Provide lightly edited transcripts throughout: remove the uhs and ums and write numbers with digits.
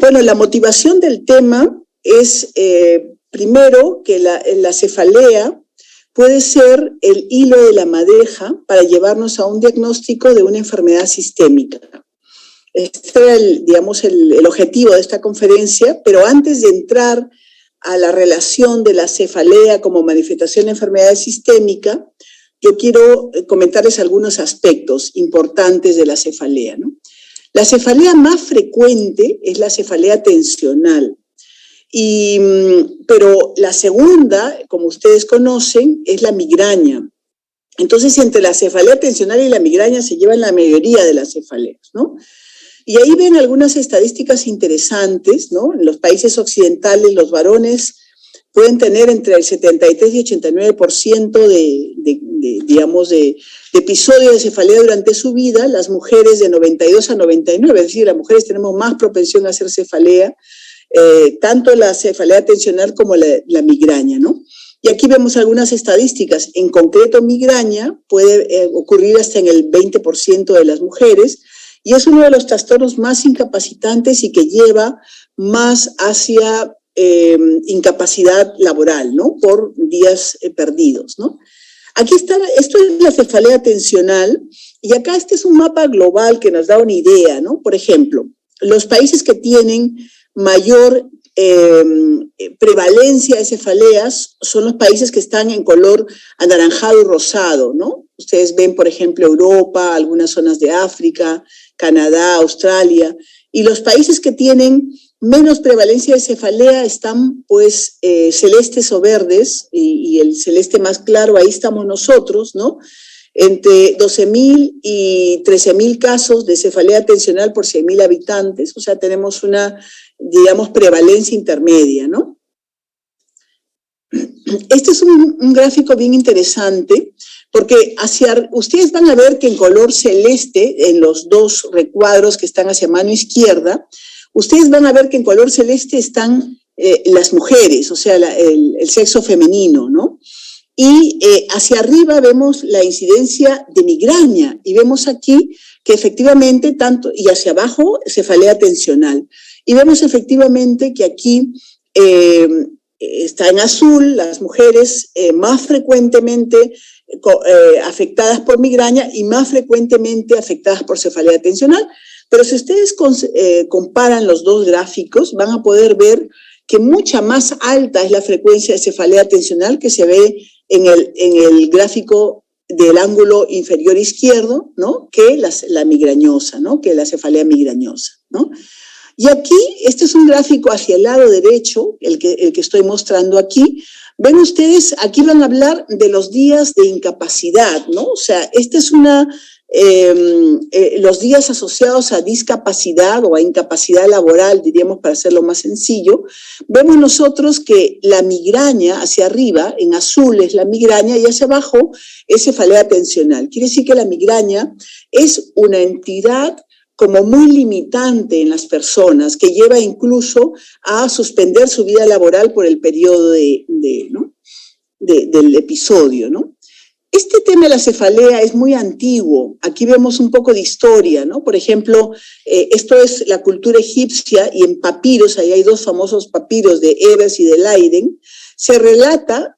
Bueno, la motivación del tema es, primero, que la cefalea puede ser el hilo de la madeja para llevarnos a un diagnóstico de una enfermedad sistémica. Este era el objetivo de esta conferencia, pero antes de entrar a la relación de la cefalea como manifestación de enfermedad sistémica, yo quiero comentarles algunos aspectos importantes de la cefalea, ¿no? La cefalea más frecuente es la cefalea tensional, pero la segunda, como ustedes conocen, es la migraña. Entonces, entre la cefalea tensional y la migraña se llevan la mayoría de las cefaleas, ¿no? Y ahí ven algunas estadísticas interesantes, ¿no? En los países occidentales, los varones pueden tener entre el 73 y 89% de episodios de cefalea durante su vida, las mujeres de 92 a 99, es decir, las mujeres tenemos más propensión a hacer cefalea, tanto la cefalea tensional como la migraña, ¿no? Y aquí vemos algunas estadísticas. En concreto, migraña puede ocurrir hasta en el 20% de las mujeres, y es uno de los trastornos más incapacitantes y que lleva más hacia incapacidad laboral, ¿no? Por días perdidos, ¿no? Aquí está, esto es la cefalea tensional, y acá este es un mapa global que nos da una idea, ¿no? Por ejemplo, los países que tienen mayor prevalencia de cefaleas son los países que están en color anaranjado y rosado, ¿no? Ustedes ven, por ejemplo, Europa, algunas zonas de África, Canadá, Australia, y los países que tienen menos prevalencia de cefalea están, pues, celestes o verdes, y el celeste más claro, ahí estamos nosotros, ¿no? Entre 12.000 y 13.000 casos de cefalea tensional por 100.000 habitantes, o sea, tenemos una, digamos, prevalencia intermedia, ¿no? Este es un gráfico bien interesante, porque ustedes van a ver que en color celeste, en los dos recuadros que están hacia mano izquierda, ustedes van a ver que en color celeste están las mujeres, o sea, el sexo femenino, ¿no? Y hacia arriba vemos la incidencia de migraña, y vemos aquí que efectivamente y hacia abajo cefalea tensional. Y vemos efectivamente que aquí está en azul las mujeres más frecuentemente afectadas por migraña y más frecuentemente afectadas por cefalea tensional. Pero si ustedes comparan los dos gráficos, van a poder ver que mucha más alta es la frecuencia de cefalea tensional que se ve en el gráfico del ángulo inferior izquierdo, ¿no? Que la migrañosa, ¿no? Que la cefalea migrañosa, ¿no? Y aquí, este es un gráfico hacia el lado derecho, el que estoy mostrando aquí. Ven ustedes, aquí van a hablar de los días de incapacidad, ¿no? O sea, esta es los días asociados a discapacidad o a incapacidad laboral, diríamos para hacerlo más sencillo. Vemos nosotros que la migraña hacia arriba, en azul es la migraña, y hacia abajo es cefalea tensional. Quiere decir que la migraña es una entidad como muy limitante en las personas, que lleva incluso a suspender su vida laboral por el periodo del episodio, ¿no? Este tema de la cefalea es muy antiguo. Aquí vemos un poco de historia, ¿no? Por ejemplo, esto es la cultura egipcia, y en papiros, ahí hay dos famosos papiros de Ebers y de Leiden, se relata,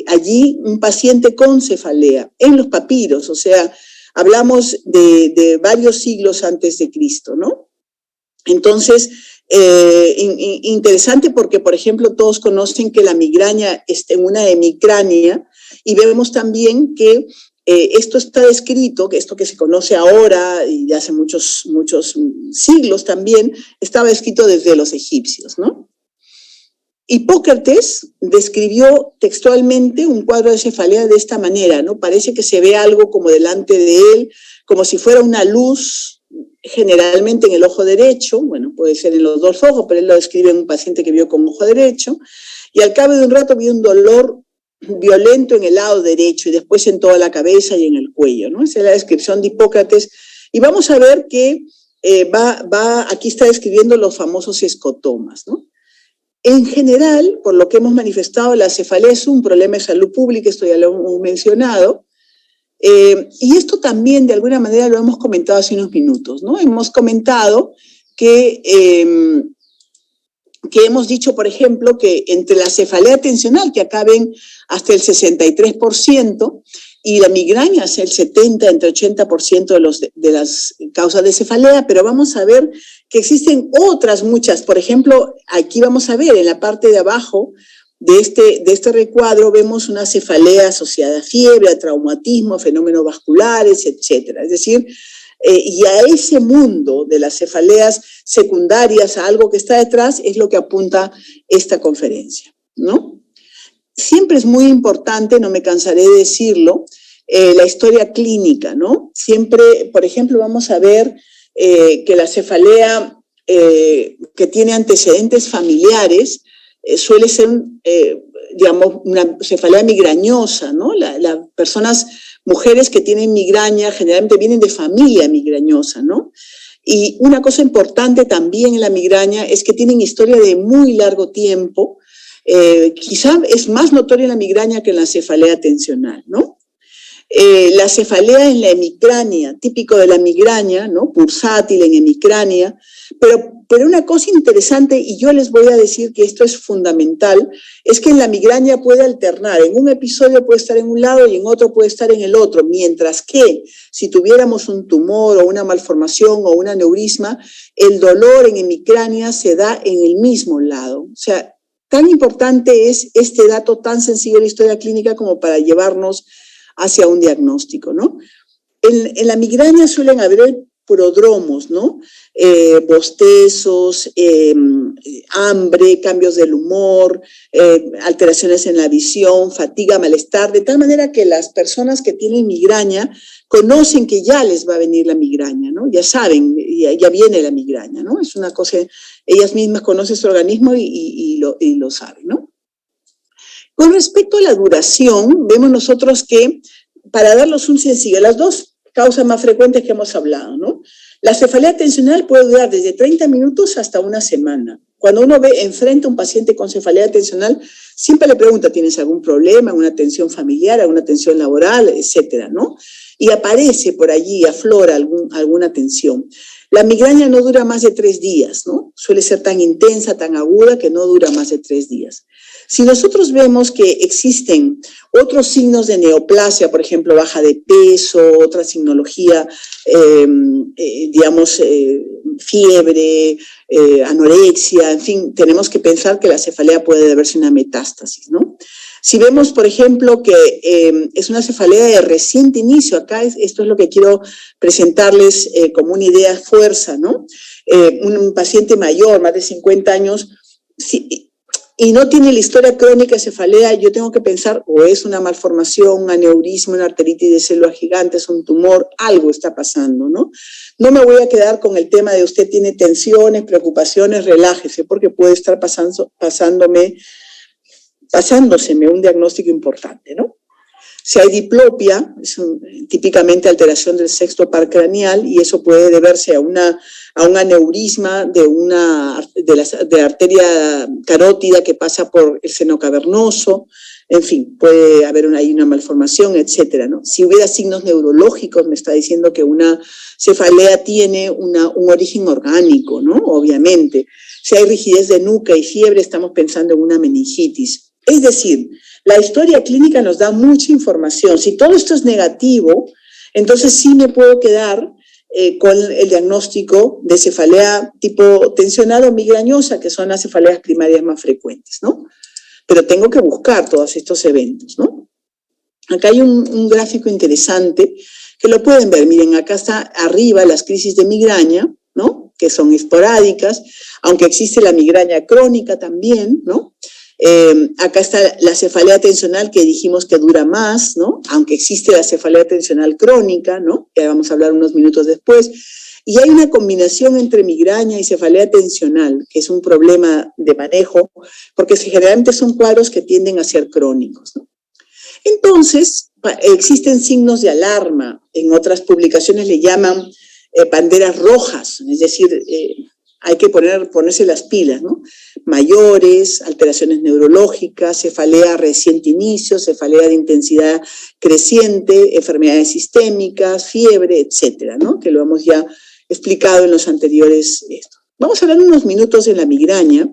allí un paciente con cefalea, en los papiros, o sea, hablamos de varios siglos antes de Cristo, ¿no? Entonces, interesante porque, por ejemplo, todos conocen que la migraña está en una hemicrania, y vemos también que esto está descrito, que esto que se conoce ahora y de hace muchos siglos también, estaba escrito desde los egipcios, ¿no? Hipócrates describió textualmente un cuadro de cefalea de esta manera, ¿no? Parece que se ve algo como delante de él, como si fuera una luz, generalmente en el ojo derecho, bueno, puede ser en los dos ojos, pero él lo describe en un paciente que vio con ojo derecho, y al cabo de un rato vio un dolor violento en el lado derecho, y después en toda la cabeza y en el cuello, ¿no? Esa es la descripción de Hipócrates, y vamos a ver que aquí está describiendo los famosos escotomas, ¿no? En general, por lo que hemos manifestado, la cefalea es un problema de salud pública, esto ya lo hemos mencionado, y esto también de alguna manera lo hemos comentado hace unos minutos, ¿no? Hemos comentado que hemos dicho, por ejemplo, que entre la cefalea tensional, que acá ven hasta el 63%, y la migraña es el 70, entre 80% de las causas de cefalea, pero vamos a ver que existen otras muchas. Por ejemplo, aquí vamos a ver en la parte de abajo de este recuadro, vemos una cefalea asociada a fiebre, a traumatismo, a fenómenos vasculares, etcétera. Es decir, y a ese mundo de las cefaleas secundarias, a algo que está detrás, es lo que apunta esta conferencia, ¿no? Siempre es muy importante, no me cansaré de decirlo, la historia clínica, ¿no? Siempre, por ejemplo, vamos a ver que la cefalea que tiene antecedentes familiares suele ser, digamos, una cefalea migrañosa, ¿no? Las personas, mujeres que tienen migraña, generalmente vienen de familia migrañosa, ¿no? Y una cosa importante también en la migraña es que tienen historia de muy largo tiempo. Quizá es más notoria en la migraña que en la cefalea tensional, ¿no? La cefalea en la hemicrania, típico de la migraña, ¿no? Pulsátil en hemicrania, pero una cosa interesante, y yo les voy a decir que esto es fundamental, es que en la migraña puede alternar, en un episodio puede estar en un lado y en otro puede estar en el otro, mientras que si tuviéramos un tumor o una malformación o un aneurisma, el dolor en hemicrania se da en el mismo lado. O sea, tan importante es este dato tan sencillo de la historia clínica como para llevarnos hacia un diagnóstico, ¿no? En la migraña suelen haber prodromos, ¿no? Bostezos, hambre, cambios del humor, alteraciones en la visión, fatiga, malestar, de tal manera que las personas que tienen migraña conocen que ya les va a venir la migraña, ¿no? Ya saben, ya viene la migraña, ¿no? Es una cosa, ellas mismas conocen su organismo y lo saben, ¿no? Con respecto a la duración, vemos nosotros que, para darlos un sencillo, las dos causas más frecuentes que hemos hablado, ¿no? La cefalea tensional puede durar desde 30 minutos hasta una semana. Cuando uno enfrenta a un paciente con cefalea tensional, siempre le pregunta, ¿tienes algún problema, alguna tensión familiar, alguna tensión laboral, etcétera, ¿no? Y aparece por allí, aflora alguna tensión. La migraña no dura más de 3 días, ¿no? Suele ser tan intensa, tan aguda, que no dura más de 3 días. Si nosotros vemos que existen otros signos de neoplasia, por ejemplo, baja de peso, otra signología, digamos, fiebre, anorexia, en fin, tenemos que pensar que la cefalea puede deberse a una metástasis, ¿no? Si vemos, por ejemplo, que es una cefalea de reciente inicio, acá esto es lo que quiero presentarles como una idea fuerza, ¿no? Un paciente mayor, más de 50 años, y no tiene la historia crónica de cefalea, yo tengo que pensar, o es una malformación, un aneurisma, una arteritis de células gigantes, un tumor, algo está pasando, ¿no? No me voy a quedar con el tema de usted tiene tensiones, preocupaciones, relájese, porque puede estar pasándoseme un diagnóstico importante, ¿no? Si hay diplopia, es típicamente alteración del sexto par craneal, y eso puede deberse a un aneurisma de la arteria carótida que pasa por el seno cavernoso, en fin, puede haber ahí una malformación, etcétera, ¿no? Si hubiera signos neurológicos, me está diciendo que una cefalea tiene un origen orgánico, ¿no? Obviamente. Si hay rigidez de nuca y fiebre, estamos pensando en una meningitis. Es decir, la historia clínica nos da mucha información. Si todo esto es negativo, entonces sí me puedo quedar con el diagnóstico de cefalea tipo tensional o migrañosa, que son las cefaleas primarias más frecuentes, ¿no? Pero tengo que buscar todos estos eventos, ¿no? Acá hay un gráfico interesante que lo pueden ver. Miren, acá está arriba las crisis de migraña, ¿no? Que son esporádicas, aunque existe la migraña crónica también, ¿no? Acá está la cefalea tensional que dijimos que dura más, ¿no? Aunque existe la cefalea tensional crónica, ¿no? Que vamos a hablar unos minutos después. Y hay una combinación entre migraña y cefalea tensional, que es un problema de manejo, porque generalmente son cuadros que tienden a ser crónicos, ¿no? Entonces, existen signos de alarma. En otras publicaciones le llaman banderas rojas, es decir, hay que ponerse las pilas, ¿no? Mayores, alteraciones neurológicas, cefalea reciente inicio, cefalea de intensidad creciente, enfermedades sistémicas, fiebre, etcétera, ¿no? Que lo hemos ya explicado en los anteriores. Vamos a hablar unos minutos de la migraña.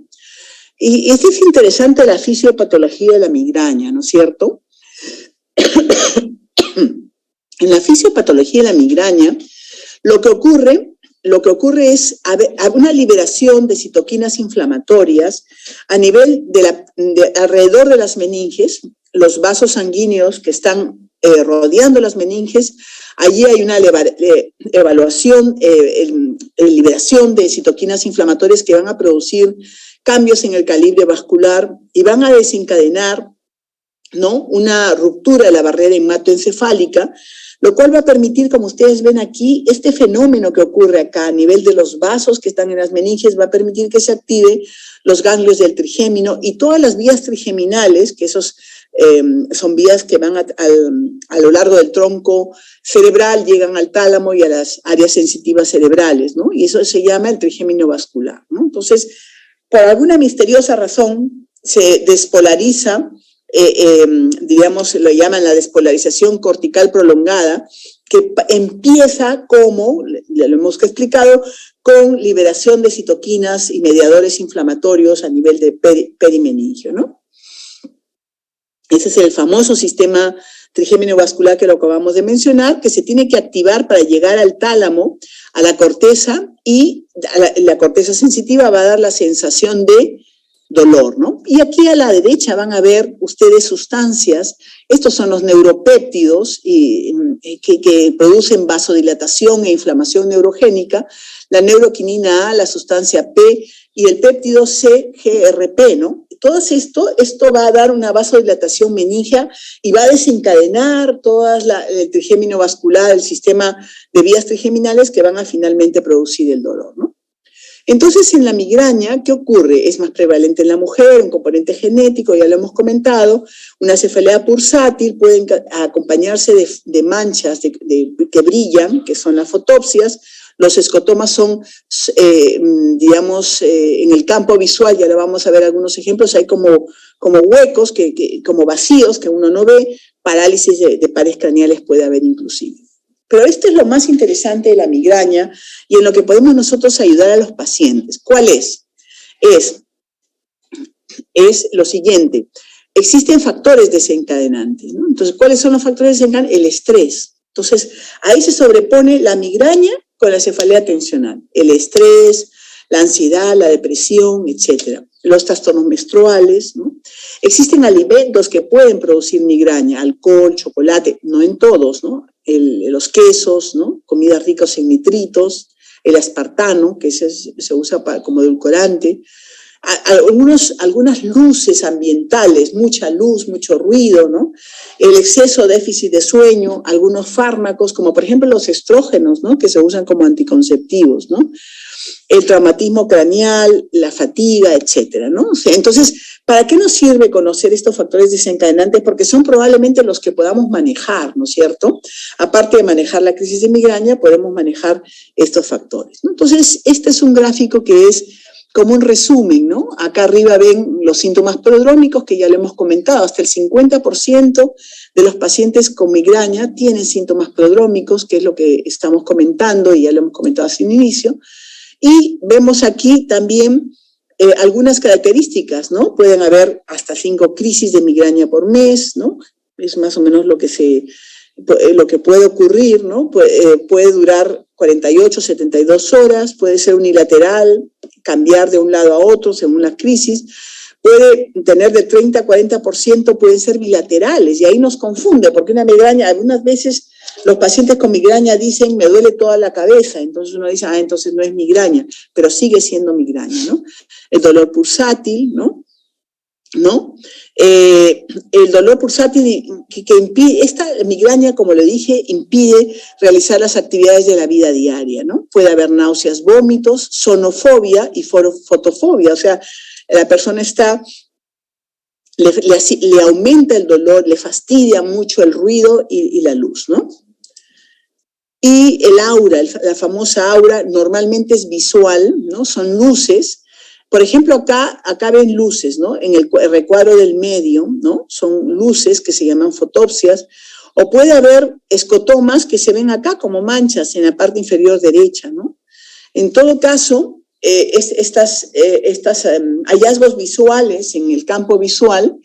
Y es interesante la fisiopatología de la migraña, ¿no es cierto? En la fisiopatología de la migraña, lo que ocurre es una liberación de citoquinas inflamatorias a nivel alrededor de las meninges, los vasos sanguíneos que están rodeando las meninges. Allí hay una liberación de citoquinas inflamatorias que van a producir cambios en el calibre vascular y van a desencadenar, ¿no?, una ruptura de la barrera hematoencefálica, lo cual va a permitir, como ustedes ven aquí, este fenómeno que ocurre acá a nivel de los vasos que están en las meninges va a permitir que se active los ganglios del trigémino y todas las vías trigeminales, que esos son vías que van a lo largo del tronco cerebral, llegan al tálamo y a las áreas sensitivas cerebrales, ¿no? Y eso se llama el trigémino vascular, ¿no? Entonces, por alguna misteriosa razón, se despolariza, digamos, lo llaman la despolarización cortical prolongada, que empieza como, ya lo hemos explicado, con liberación de citoquinas y mediadores inflamatorios a nivel de perimeningio, ¿no? Ese es el famoso sistema trigémino vascular que lo acabamos de mencionar, que se tiene que activar para llegar al tálamo, a la corteza, y la corteza sensitiva va a dar la sensación de dolor, ¿no? Y aquí a la derecha van a ver ustedes sustancias, estos son los neuropéptidos que producen vasodilatación e inflamación neurogénica, la neuroquinina A, la sustancia P y el péptido CGRP, ¿no? Todo esto va a dar una vasodilatación meningea y va a desencadenar el trigémino vascular, el sistema de vías trigeminales que van a finalmente producir el dolor, ¿no? Entonces, en la migraña, ¿qué ocurre? Es más prevalente en la mujer, un componente genético, ya lo hemos comentado, una cefalea pulsátil, pueden acompañarse de manchas que brillan, que son las fotopsias. Los escotomas son, digamos, en el campo visual, ya lo vamos a ver algunos ejemplos, hay como huecos, como vacíos que uno no ve, parálisis de pares craneales puede haber inclusive. Pero esto es lo más interesante de la migraña y en lo que podemos nosotros ayudar a los pacientes. ¿Cuál es? Es lo siguiente. Existen factores desencadenantes, ¿no? Entonces, ¿cuáles son los factores desencadenantes? El estrés. Entonces, ahí se sobrepone la migraña con la cefalea tensional. El estrés, la ansiedad, la depresión, etcétera. Los trastornos menstruales, ¿no? Existen alimentos que pueden producir migraña, alcohol, chocolate, no en todos, ¿no? Los quesos, ¿no? Comidas ricas en nitritos, el aspartano, que se usa como edulcorante, algunas luces ambientales, mucha luz, mucho ruido, ¿no? El exceso déficit de sueño, algunos fármacos, como por ejemplo los estrógenos, ¿no? Que se usan como anticonceptivos, ¿no? El traumatismo craneal, la fatiga, etcétera, ¿no? O sea, entonces, ¿para qué nos sirve conocer estos factores desencadenantes? Porque son probablemente los que podamos manejar, ¿no es cierto? Aparte de manejar la crisis de migraña, podemos manejar estos factores, ¿no? Entonces, este es un gráfico que es como un resumen, ¿no? Acá arriba ven los síntomas prodrómicos, que ya lo hemos comentado, hasta el 50% de los pacientes con migraña tienen síntomas prodrómicos, que es lo que estamos comentando y ya lo hemos comentado hace un inicio. Y vemos aquí también algunas características, ¿no? Pueden haber hasta 5 crisis de migraña por mes, ¿no? Es más o menos lo que puede ocurrir, ¿no? Puede durar 48, 72 horas, puede ser unilateral, cambiar de un lado a otro según la crisis, puede tener de 30 a 40%, pueden ser bilaterales, y ahí nos confunde, porque una migraña, algunas veces los pacientes con migraña dicen, me duele toda la cabeza, entonces uno dice, entonces no es migraña, pero sigue siendo migraña, ¿no? El dolor pulsátil, ¿no? El dolor pulsátil que impide, esta migraña, como le dije, impide realizar las actividades de la vida diaria, ¿no? Puede haber náuseas, vómitos, sonofobia y fotofobia, o sea, la persona le aumenta el dolor, le fastidia mucho el ruido y la luz, ¿no? Y el aura, la famosa aura, normalmente es visual, ¿no? Son luces. Por ejemplo, acá ven luces, ¿no? En el recuadro del medio, ¿no? Son luces que se llaman fotopsias. O puede haber escotomas que se ven acá como manchas en la parte inferior derecha, ¿no? En todo caso, estas hallazgos visuales en el campo visual,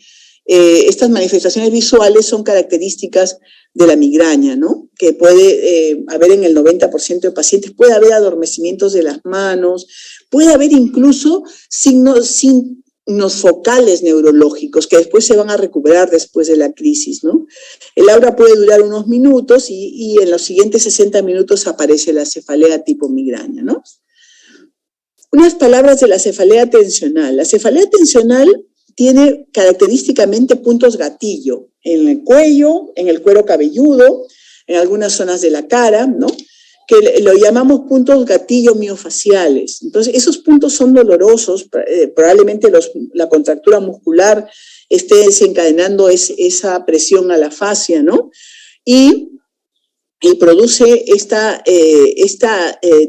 estas manifestaciones visuales son características de la migraña, ¿no? Que puede haber en el 90% de pacientes, puede haber adormecimientos de las manos, puede haber incluso signos focales neurológicos que después se van a recuperar después de la crisis, ¿no? El aura puede durar unos minutos y en los siguientes 60 minutos aparece la cefalea tipo migraña, ¿no? Unas palabras de la cefalea tensional. La cefalea tensional tiene característicamente puntos gatillo en el cuello, en el cuero cabelludo, en algunas zonas de la cara, ¿no? Que lo llamamos puntos gatillo miofaciales. Entonces, esos puntos son dolorosos, probablemente la contractura muscular esté desencadenando esa presión a la fascia, ¿no? Y produce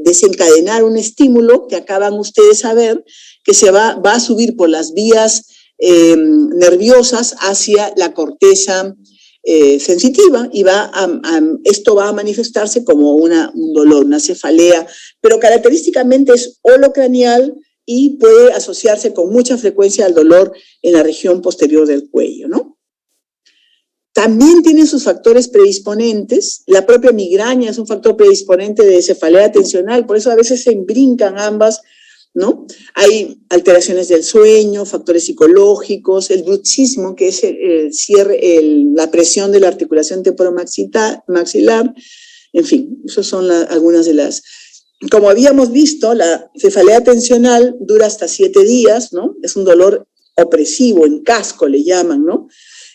desencadenar un estímulo que acaban ustedes a ver, que va a subir por las vías nerviosas hacia la corteza sensitiva y esto va a manifestarse como un dolor, una cefalea, pero característicamente es holocranial y puede asociarse con mucha frecuencia al dolor en la región posterior del cuello, ¿no? También tiene sus factores predisponentes. La propia migraña es un factor predisponente de cefalea tensional, por eso a veces se embrincan ambas, ¿no? Hay alteraciones del sueño, factores psicológicos, el bruxismo, que es la presión de la articulación temporomaxilar, en fin, esas son algunas de las... Como habíamos visto, la cefalea tensional dura hasta 7 días, ¿no? Es un dolor opresivo, en casco le llaman, ¿no?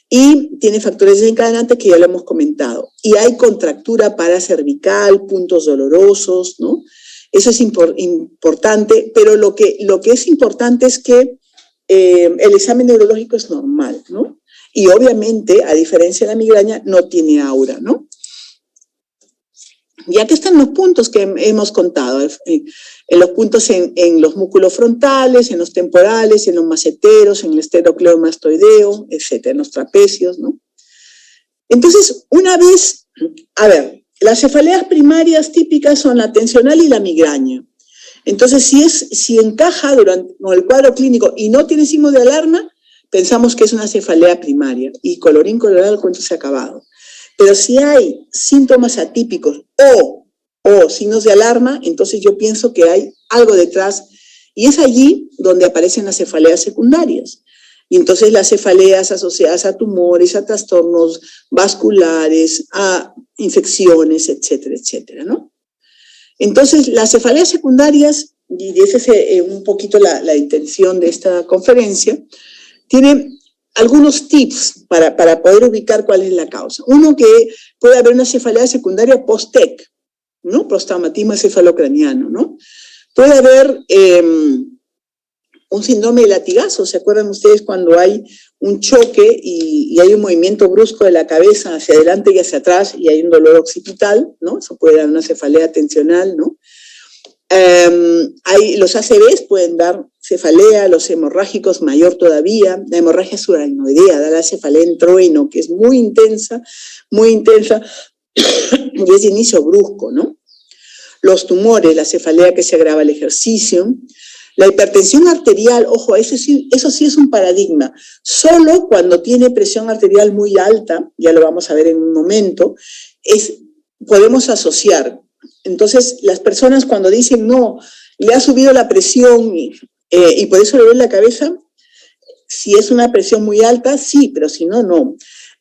Y tiene factores desencadenantes que ya lo hemos comentado. Y hay contractura paracervical, puntos dolorosos, ¿no? Eso es importante, pero lo que es importante es que el examen neurológico es normal, ¿no? Y obviamente, a diferencia de la migraña, no tiene aura, ¿no? Y aquí están los puntos que hemos contado, los puntos en los músculos frontales, en los temporales, en los maceteros, en el esterocleomastoideo, etcétera, en los trapecios, ¿no? Entonces, una vez, a ver, las cefaleas primarias típicas son la tensional y la migraña. Entonces, si encaja con el cuadro clínico y no tiene signos de alarma, pensamos que es una cefalea primaria y colorín colorado, el cuento se ha acabado. Pero si hay síntomas atípicos o signos de alarma, entonces yo pienso que hay algo detrás y es allí donde aparecen las cefaleas secundarias. Y entonces las cefaleas asociadas a tumores, a trastornos vasculares, a infecciones, etcétera, etcétera, ¿no? Entonces las cefaleas secundarias, y esa es un poquito la intención de esta conferencia, tienen algunos tips para poder ubicar cuál es la causa. Uno, que puede haber una cefalea secundaria post-TEC, ¿no? Postraumatismo encefalocraniano, ¿no? Puede haber un síndrome de latigazo. ¿Se acuerdan ustedes cuando hay un choque y hay un movimiento brusco de la cabeza hacia adelante y hacia atrás y hay un dolor occipital, ¿no? Eso puede dar una cefalea tensional, ¿no? Los ACVs pueden dar cefalea, los hemorrágicos mayor todavía, la hemorragia subaracnoidea da la cefalea en trueno, que es muy intensa, y es de inicio brusco, ¿no? Los tumores, la cefalea que se agrava al ejercicio, la hipertensión arterial, ojo, eso sí es un paradigma, solo cuando tiene presión arterial muy alta, ya lo vamos a ver en un momento, podemos asociar. Entonces, las personas cuando dicen, no, le ha subido la presión y por eso le duele la cabeza, si es una presión muy alta, sí, pero si no, no.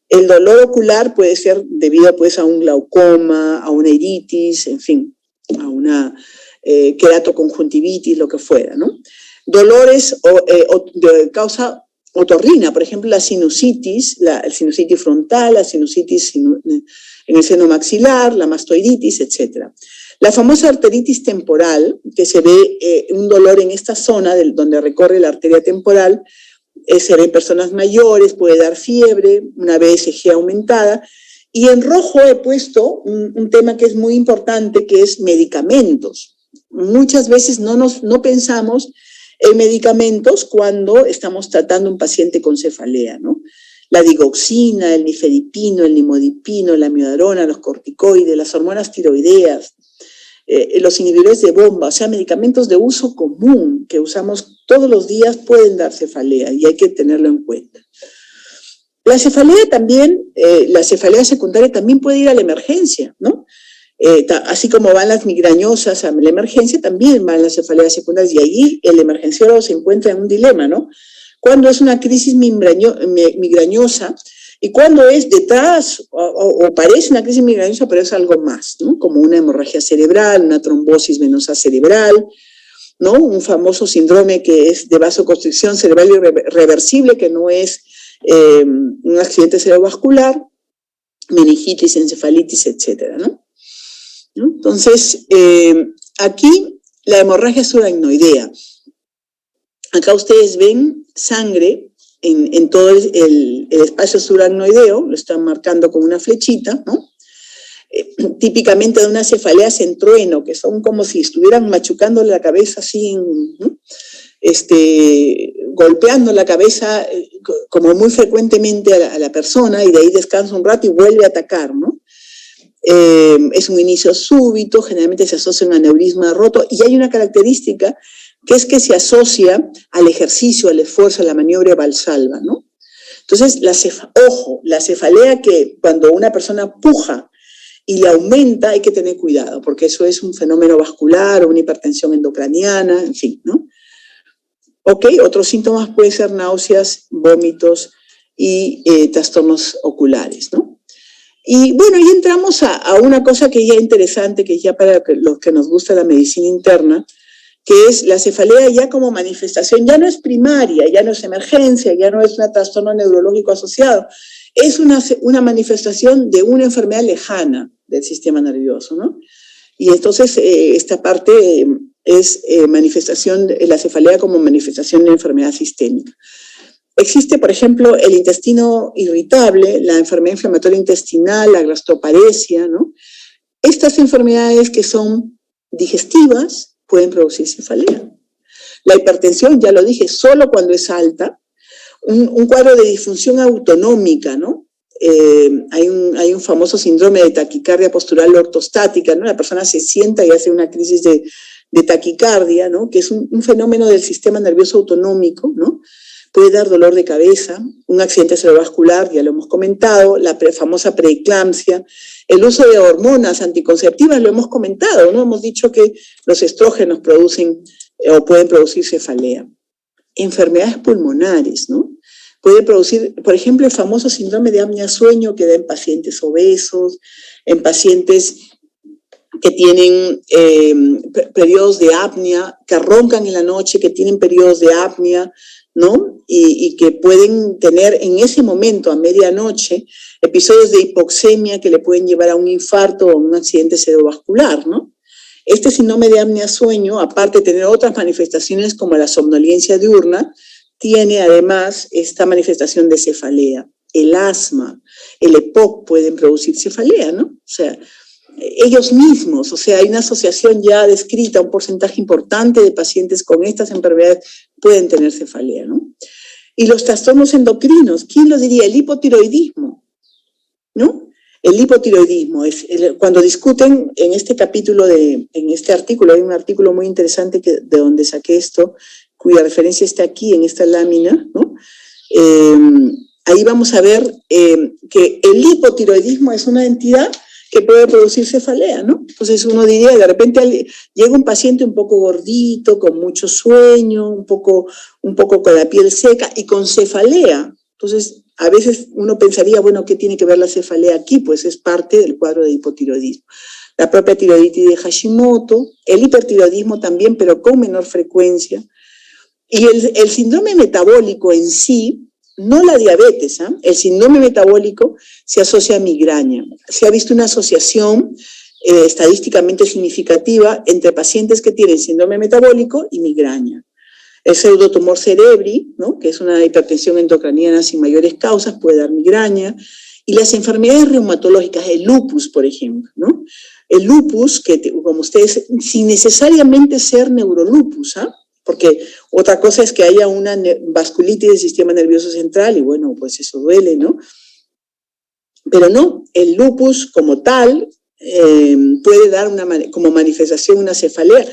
El dolor ocular puede ser debido pues, a un glaucoma, a una iritis, en fin, a una queratoconjuntivitis, lo que fuera, ¿no? Dolores de causa otorrina, por ejemplo, la sinusitis frontal, la sinusitis en el seno maxilar, la mastoiditis, etc. La famosa arteritis temporal, que se ve un dolor en esta zona donde recorre la arteria temporal, se ve en personas mayores, puede dar fiebre, una BSG aumentada, y en rojo he puesto un tema que es muy importante, que es medicamentos. Muchas veces no pensamos en medicamentos cuando estamos tratando a un paciente con cefalea, ¿no? La digoxina, el nifedipino, el nimodipino, la amiodarona, los corticoides, las hormonas tiroideas, los inhibidores de bomba, o sea, medicamentos de uso común que usamos todos los días pueden dar cefalea y hay que tenerlo en cuenta. La cefalea también, la cefalea secundaria también puede ir a la emergencia, ¿no? Así como van las migrañosas a la emergencia, también van las cefaleas secundarias y allí el emergenciólogo se encuentra en un dilema, ¿no? Cuando es una crisis migrañosa y cuando es detrás o parece una crisis migrañosa, pero es algo más, ¿no? Como una hemorragia cerebral, una trombosis venosa cerebral, ¿no? Un famoso síndrome que es de vasoconstricción cerebral irreversible, que no es un accidente cerebrovascular, meningitis, encefalitis, etcétera, ¿no? Entonces, aquí la hemorragia subaracnoidea. Acá ustedes ven sangre en todo el espacio subaracnoideo, lo están marcando con una flechita, ¿no? Típicamente de una cefalea centrueno, que son como si estuvieran machucando la cabeza así, ¿no? Golpeando la cabeza como muy frecuentemente a la persona y de ahí descansa un rato y vuelve a atacar, ¿no? Es un inicio súbito, generalmente se asocia a un aneurisma roto y hay una característica que es que se asocia al ejercicio, al esfuerzo, a la maniobra valsalva, ¿no? Entonces, la cefalea que cuando una persona puja y le aumenta hay que tener cuidado porque eso es un fenómeno vascular o una hipertensión endocraniana, en fin, ¿no? Ok, otros síntomas pueden ser náuseas, vómitos y trastornos oculares, ¿no? Y bueno, ahí entramos a una cosa que ya es interesante, que ya para los que nos gusta la medicina interna, que es la cefalea ya como manifestación, ya no es primaria, ya no es emergencia, ya no es un trastorno neurológico asociado, es una manifestación de una enfermedad lejana del sistema nervioso, ¿no? Y entonces esta parte es manifestación, la cefalea como manifestación de enfermedad sistémica. Existe, por ejemplo, el intestino irritable, la enfermedad inflamatoria intestinal, la gastroparesia, ¿no? Estas enfermedades que son digestivas pueden producir cefalea. La hipertensión, ya lo dije, solo cuando es alta. Un cuadro de disfunción autonómica, ¿no? Hay un famoso síndrome de taquicardia postural ortostática, ¿no? La persona se sienta y hace una crisis de taquicardia, ¿no? Que es un fenómeno del sistema nervioso autonómico, ¿no? Puede dar dolor de cabeza, un accidente cerebrovascular, ya lo hemos comentado, la famosa preeclampsia, el uso de hormonas anticonceptivas, lo hemos comentado, ¿no? Hemos dicho que los estrógenos producen o pueden producir cefalea. Enfermedades pulmonares, ¿no? Puede producir, por ejemplo, el famoso síndrome de apnea-sueño que da en pacientes obesos, en pacientes que tienen periodos de apnea, que roncan en la noche, que tienen periodos de apnea, ¿no? Y que pueden tener en ese momento, a medianoche, episodios de hipoxemia que le pueden llevar a un infarto o un accidente cerebrovascular, ¿no? Este síndrome de apnea-sueño, aparte de tener otras manifestaciones como la somnolencia diurna, tiene además esta manifestación de cefalea. El asma, el EPOC pueden producir cefalea, ¿no? O sea, ellos mismos, o sea, hay una asociación ya descrita, un porcentaje importante de pacientes con estas enfermedades pueden tener cefalea, ¿no? Y los trastornos endocrinos, ¿quién lo diría? El hipotiroidismo, ¿no? El hipotiroidismo, cuando discuten en este capítulo, en este artículo, hay un artículo muy interesante de donde saqué esto, cuya referencia está aquí en esta lámina, ¿no? Ahí vamos a ver que el hipotiroidismo es una entidad que puede producir cefalea, ¿no? Entonces uno diría, de repente llega un paciente un poco gordito, con mucho sueño, un poco con la piel seca y con cefalea. Entonces, a veces uno pensaría, bueno, ¿qué tiene que ver la cefalea aquí? Pues es parte del cuadro de hipotiroidismo. La propia tiroiditis de Hashimoto, el hipertiroidismo también, pero con menor frecuencia. Y el síndrome metabólico en sí, no la diabetes, ¿eh? El síndrome metabólico se asocia a migraña. Se ha visto una asociación estadísticamente significativa entre pacientes que tienen síndrome metabólico y migraña. El pseudotumor cerebri, ¿no? Que es una hipertensión endocraniana sin mayores causas, puede dar migraña. Y las enfermedades reumatológicas, el lupus, por ejemplo, ¿no? El lupus, que como ustedes, sin necesariamente ser neurolupus, ¿ah? Porque otra cosa es que haya una vasculitis del sistema nervioso central y bueno, pues eso duele, ¿no? Pero no, el lupus como tal, puede dar como manifestación una cefalea.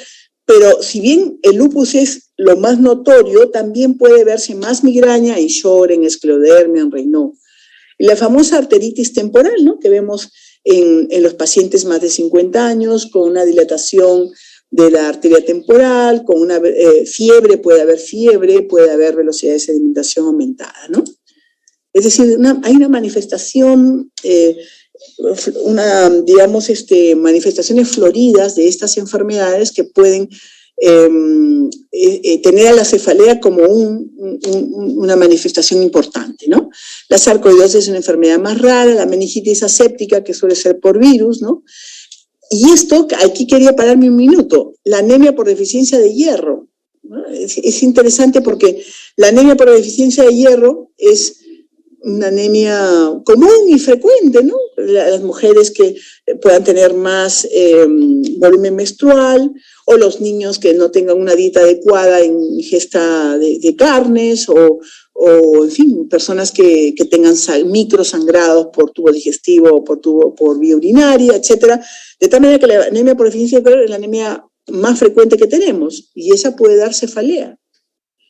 Pero si bien el lupus es lo más notorio, también puede verse más migraña en Sjögren, esclerodermia, en Raynaud. Y la famosa arteritis temporal, ¿no?, que vemos en los pacientes más de 50 años, con una dilatación de la arteria temporal, con una fiebre, puede haber velocidad de sedimentación aumentada, ¿no? Es decir, hay una manifestación, digamos, manifestaciones floridas de estas enfermedades que pueden tener a la cefalea como una manifestación importante, ¿no? La sarcoidosis es una enfermedad más rara, la meningitis aséptica, que suele ser por virus, ¿no? Y esto, aquí quería pararme un minuto, la anemia por deficiencia de hierro, ¿no? Es interesante porque la anemia por deficiencia de hierro es una anemia común y frecuente, ¿no? Las mujeres que puedan tener más volumen menstrual, o los niños que no tengan una dieta adecuada en ingesta de carnes, o en fin, personas que tengan microsangrados por tubo digestivo o por vía urinaria, etcétera. De tal manera que la anemia por deficiencia de hierro es la anemia más frecuente que tenemos, y esa puede dar cefalea.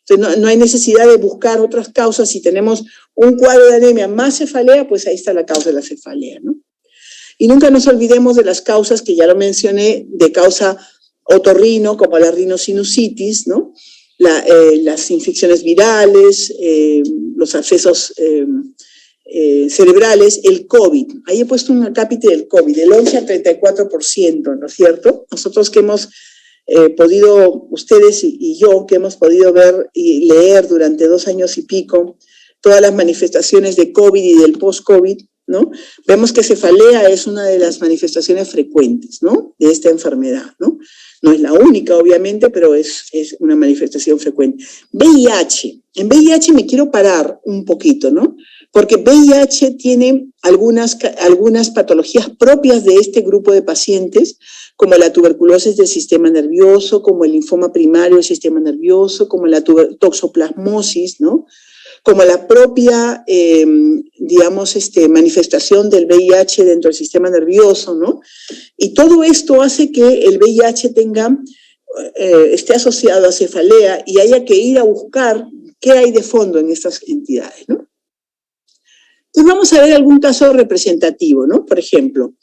Entonces, no hay necesidad de buscar otras causas. Si tenemos un cuadro de anemia más cefalea, pues ahí está la causa de la cefalea, ¿no? Y nunca nos olvidemos de las causas que ya lo mencioné, de causa otorrino, como la rinosinusitis, ¿no? Las infecciones virales, los abscesos cerebrales, el COVID. Ahí he puesto un acápite del COVID, del 11 al 34%, ¿no es cierto? Nosotros que hemos ustedes y yo, que hemos podido ver y leer durante 2 años y pico todas las manifestaciones de COVID y del post-COVID, ¿no? Vemos que cefalea es una de las manifestaciones frecuentes, ¿no?, de esta enfermedad, ¿no? No es la única, obviamente, pero es una manifestación frecuente. VIH. En VIH me quiero parar un poquito, ¿no? Porque VIH tiene algunas patologías propias de este grupo de pacientes, como la tuberculosis del sistema nervioso, como el linfoma primario del sistema nervioso, como la toxoplasmosis, ¿no? Como la propia, digamos, manifestación del VIH dentro del sistema nervioso, ¿no? Y todo esto hace que el VIH esté asociado a cefalea y haya que ir a buscar qué hay de fondo en estas entidades, ¿no? Entonces vamos a ver algún caso representativo, ¿no? Por ejemplo,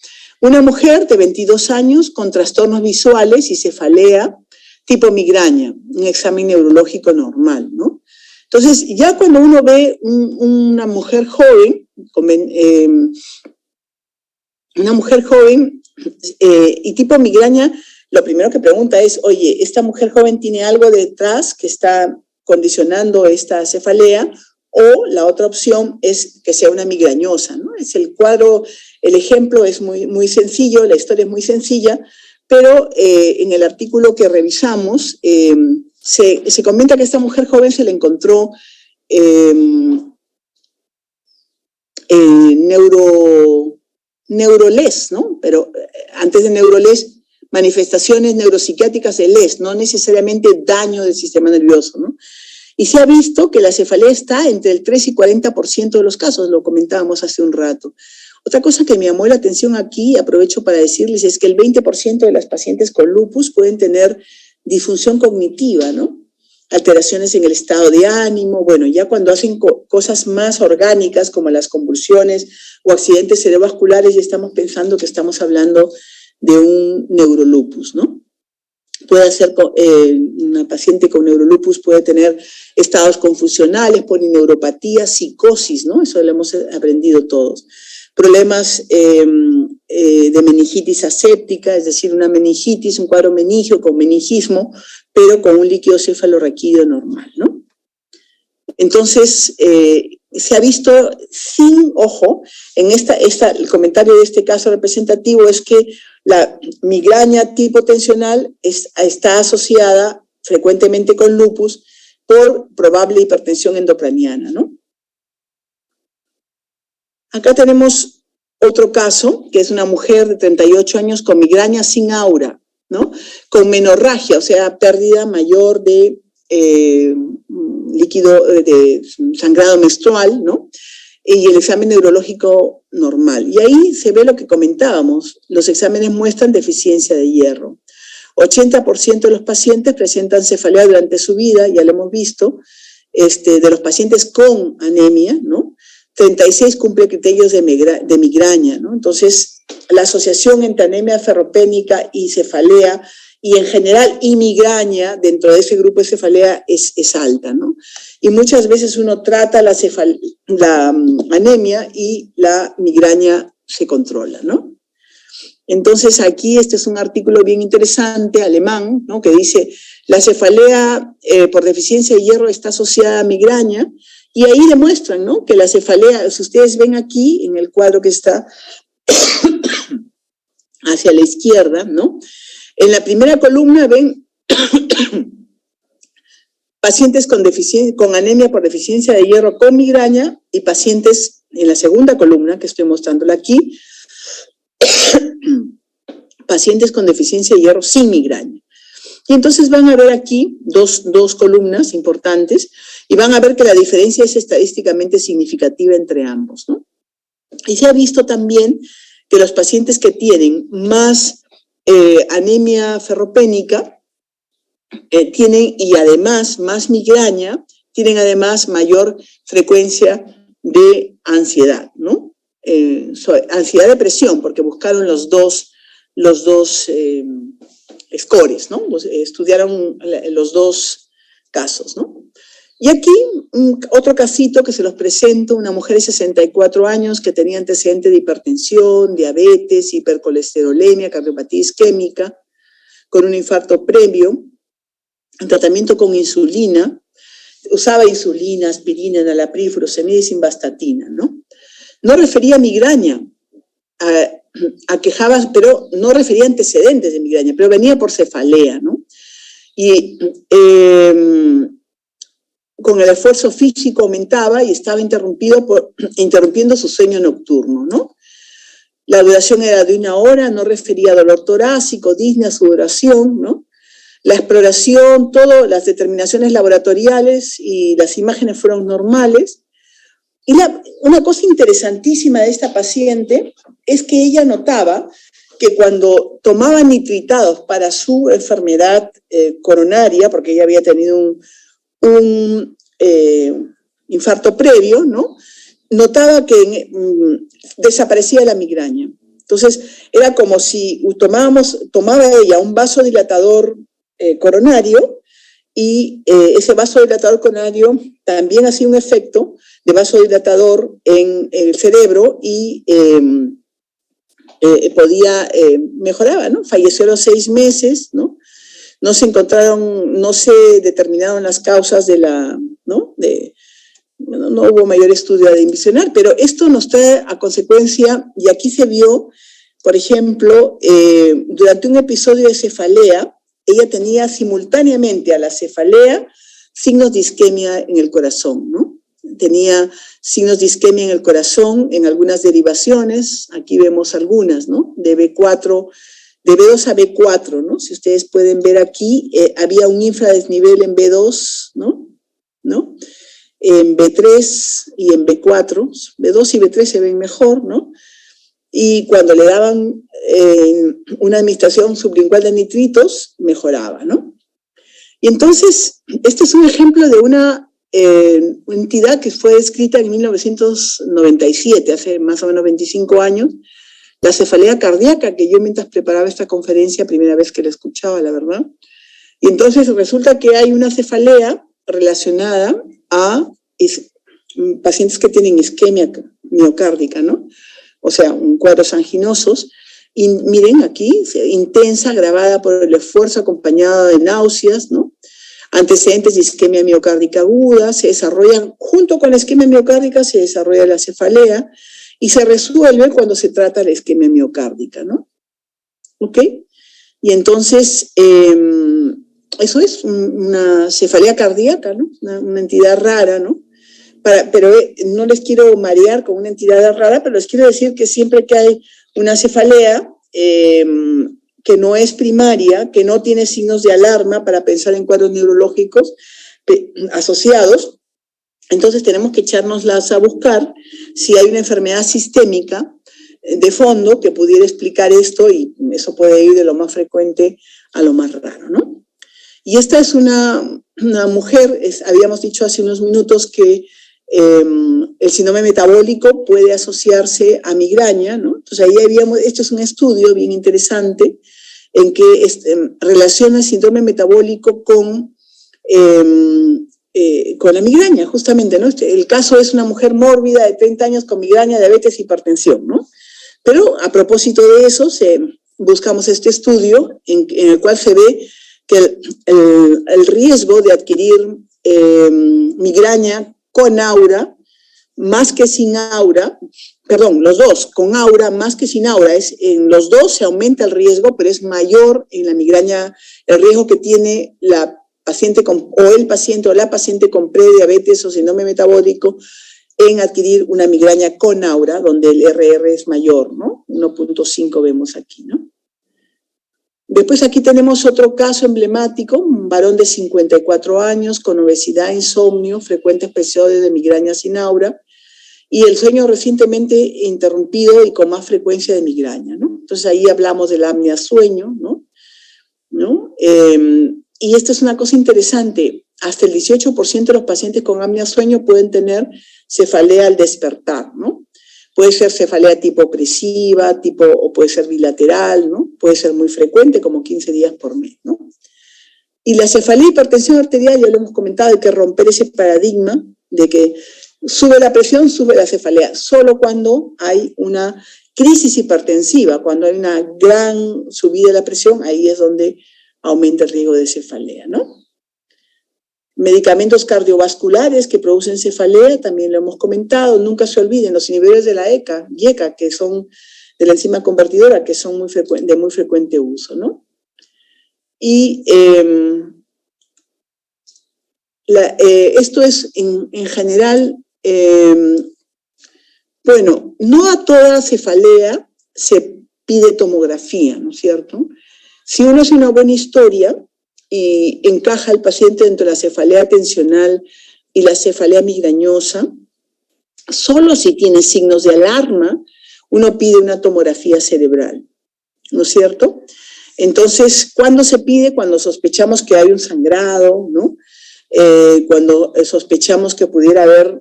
una mujer de 22 años con trastornos visuales y cefalea tipo migraña, un examen neurológico normal, ¿no? Entonces, ya cuando uno ve una mujer joven, y tipo migraña, lo primero que pregunta es, oye, ¿esta mujer joven tiene algo detrás que está condicionando esta cefalea? O la otra opción es que sea una migrañosa, ¿no? Es el cuadro, el ejemplo es muy, muy sencillo, la historia es muy sencilla, pero en el artículo que revisamos se comenta que a esta mujer joven se le encontró neuroles, ¿no? Pero antes de neuroles, manifestaciones neuropsiquiátricas de LES, no necesariamente daño del sistema nervioso, ¿no? Y se ha visto que la cefalea está entre el 3 y 40% de los casos, lo comentábamos hace un rato. Otra cosa que me llamó la atención aquí, aprovecho para decirles, es que el 20% de las pacientes con lupus pueden tener disfunción cognitiva, ¿no? Alteraciones en el estado de ánimo, bueno, ya cuando hacen cosas más orgánicas como las convulsiones o accidentes cerebrovasculares, ya estamos pensando que estamos hablando de un neurolupus, ¿no? Puede ser, una paciente con neurolupus puede tener estados confusionales, polineuropatía, psicosis, ¿no? Eso lo hemos aprendido todos. Problemas de meningitis aséptica, es decir, una meningitis, un cuadro meningio con meningismo, pero con un líquido cefalorraquídeo normal, ¿no? Entonces, se ha visto ojo, en el comentario de este caso representativo es que la migraña tipo tensional está asociada frecuentemente con lupus por probable hipertensión endocraniana, ¿no? Acá tenemos otro caso, que es una mujer de 38 años con migraña sin aura, ¿no? Con menorragia, o sea, pérdida mayor de líquido, de sangrado menstrual, ¿no? y el examen neurológico normal. Y ahí se ve lo que comentábamos, los exámenes muestran deficiencia de hierro. 80% de los pacientes presentan cefalea durante su vida, ya lo hemos visto, de los pacientes con anemia, ¿no? 36 cumple criterios de migraña, ¿no? Entonces, la asociación entre anemia ferropénica y cefalea, y en general y migraña, dentro de ese grupo de cefalea, es alta, ¿no? Y muchas veces uno trata la anemia y la migraña se controla, ¿no? Entonces aquí este es un artículo bien interesante, alemán, ¿no? Que dice, la cefalea por deficiencia de hierro está asociada a migraña, y ahí demuestran, ¿no? Que la cefalea, si ustedes ven aquí, en el cuadro que está hacia la izquierda, ¿no? En la primera columna ven pacientes con anemia por deficiencia de hierro con migraña, y pacientes en la segunda columna, que estoy mostrándola aquí, pacientes con deficiencia de hierro sin migraña. Y entonces van a ver aquí dos columnas importantes, y van a ver que la diferencia es estadísticamente significativa entre ambos, ¿no? Y se ha visto también que los pacientes que tienen más anemia ferropénica tienen, y además más migraña, tienen además mayor frecuencia de ansiedad, ¿no? Ansiedad, depresión, porque buscaron los dos scores, ¿no? Estudiaron los dos casos, ¿no? Y aquí otro casito que se los presento, una mujer de 64 años que tenía antecedentes de hipertensión, diabetes, hipercolesterolemia, cardiopatía isquémica, con un infarto previo, en tratamiento con insulina, usaba insulina, aspirina, enalapril, furosemida y simvastatina, ¿no? No refería migraña, aquejaba, pero no refería antecedentes de migraña, pero venía por cefalea, ¿no? Y con el esfuerzo físico aumentaba y estaba interrumpiendo su sueño nocturno, ¿no? La duración era de 1 hora, no refería a dolor torácico, disnea, sudoración, ¿no? La exploración, las determinaciones laboratoriales y las imágenes fueron normales. Y una cosa interesantísima de esta paciente es que ella notaba que cuando tomaba nitritados para su enfermedad coronaria, porque ella había tenido un infarto previo, ¿no? Notaba que desaparecía la migraña. Entonces, era como si tomaba ella un vasodilatador coronario, y ese vasodilatador coronario también hacía un efecto de vasodilatador en el cerebro, y mejoraba, ¿no? Falleció a los 6 meses, ¿no? No se determinaron las causas de no hubo mayor estudio de invisionar, pero esto nos trae a consecuencia, y aquí se vio, por ejemplo, durante un episodio de cefalea, ella tenía simultáneamente a la cefalea signos de isquemia en el corazón, ¿no? Tenía signos de isquemia en el corazón en algunas derivaciones, aquí vemos algunas, ¿no? De B2 a B4, ¿no? Si ustedes pueden ver aquí, había un infradesnivel en B2, ¿no? En B3 y en B4, B2 y B3 se ven mejor, ¿no? Y cuando le daban una administración sublingual de nitritos, mejoraba, ¿no? Y entonces, este es un ejemplo de una entidad que fue descrita en 1997, hace más o menos 25 años, la cefalea cardíaca, que yo mientras preparaba esta conferencia, primera vez que la escuchaba, la verdad. Y entonces resulta que hay una cefalea relacionada a pacientes que tienen isquemia miocárdica, ¿no? O sea, cuadros anginosos. Y miren aquí, intensa, agravada por el esfuerzo, acompañada de náuseas, ¿no? Antecedentes de isquemia miocárdica aguda, se desarrollan, junto con la isquemia miocárdica se desarrolla la cefalea, y se resuelve cuando se trata la isquemia miocárdica, ¿no? ¿Ok? Y entonces, eso es una cefalea cardíaca, ¿no? Una entidad rara, ¿no? Pero no les quiero marear con una entidad rara, pero les quiero decir que siempre que hay una cefalea que no es primaria, que no tiene signos de alarma para pensar en cuadros neurológicos asociados, Entonces tenemos que echárnoslas a buscar si hay una enfermedad sistémica de fondo que pudiera explicar esto, y eso puede ir de lo más frecuente a lo más raro, ¿no? Y esta es una mujer, habíamos dicho hace unos minutos que el síndrome metabólico puede asociarse a migraña, ¿no? Entonces ahí habíamos, esto es un estudio bien interesante en que relaciona el síndrome metabólico con la migraña, justamente, ¿no? El caso es una mujer mórbida de 30 años con migraña, diabetes, hipertensión, ¿no? Pero a propósito de eso, buscamos este estudio en el cual se ve que el riesgo de adquirir migraña con aura, más que sin aura, perdón, los dos, con aura más que sin aura, en los dos se aumenta el riesgo, pero es mayor en la migraña el riesgo que tiene la paciente el paciente o la paciente con prediabetes o síndrome metabólico en adquirir una migraña con aura, donde el RR es mayor, ¿no? 1.5 vemos aquí, ¿no? Después aquí tenemos otro caso emblemático, un varón de 54 años con obesidad, insomnio, frecuentes episodios de migraña sin aura y el sueño recientemente interrumpido y con más frecuencia de migraña, ¿no? Entonces ahí hablamos de la apnea sueño, ¿no? Y esta es una cosa interesante, hasta el 18% de los pacientes con apnea sueño pueden tener cefalea al despertar, ¿no? Puede ser cefalea tipo opresiva, o puede ser bilateral, ¿no? Puede ser muy frecuente, como 15 días por mes, ¿no? Y la cefalea y hipertensión arterial, ya lo hemos comentado, hay que romper ese paradigma de que sube la presión, sube la cefalea, solo cuando hay una crisis hipertensiva, cuando hay una gran subida de la presión, ahí es donde aumenta el riesgo de cefalea, ¿no? Medicamentos cardiovasculares que producen cefalea, también lo hemos comentado, nunca se olviden, los inhibidores de la YECA, que son de la enzima convertidora, que son de muy frecuente uso, ¿no? Y esto es en general, bueno, no a toda cefalea se pide tomografía, ¿no es cierto? Si uno hace una buena historia y encaja al paciente dentro de la cefalea tensional y la cefalea migrañosa, solo si tiene signos de alarma, uno pide una tomografía cerebral, ¿no es cierto? Entonces, ¿cuándo se pide? Cuando sospechamos que hay un sangrado, ¿no? Cuando sospechamos que pudiera haber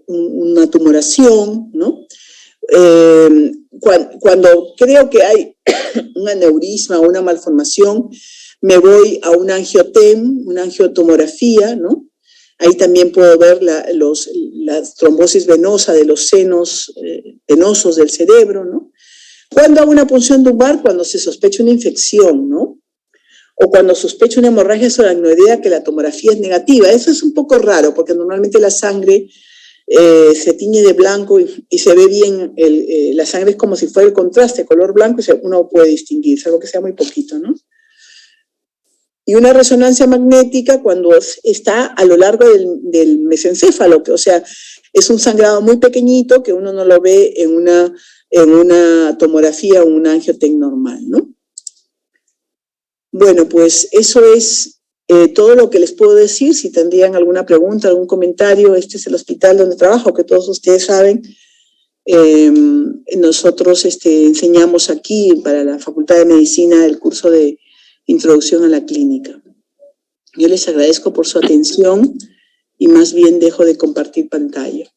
una tumoración, ¿no? Cuando creo que hay un aneurisma o una malformación, me voy a un angiotem, una angiotomografía, ¿no? Ahí también puedo ver la trombosis venosa de los senos venosos del cerebro, ¿no? Cuando hago una punción lumbar, cuando se sospecha una infección, ¿no? O cuando sospecho una hemorragia subaracnoidea que la tomografía es negativa. Eso es un poco raro, porque normalmente la sangre se tiñe de blanco y se ve bien, la sangre es como si fuera el contraste, color blanco, y uno puede distinguir, salvo que sea muy poquito, ¿no? Y una resonancia magnética cuando está a lo largo del mesencéfalo, o sea, es un sangrado muy pequeñito que uno no lo ve en una tomografía o un angiotec normal, ¿no? Bueno, pues eso es todo lo que les puedo decir. Si tendrían alguna pregunta, algún comentario, este es el hospital donde trabajo, que todos ustedes saben. Nosotros enseñamos aquí para la Facultad de Medicina el curso de Introducción a la Clínica. Yo les agradezco por su atención y más bien dejo de compartir pantalla.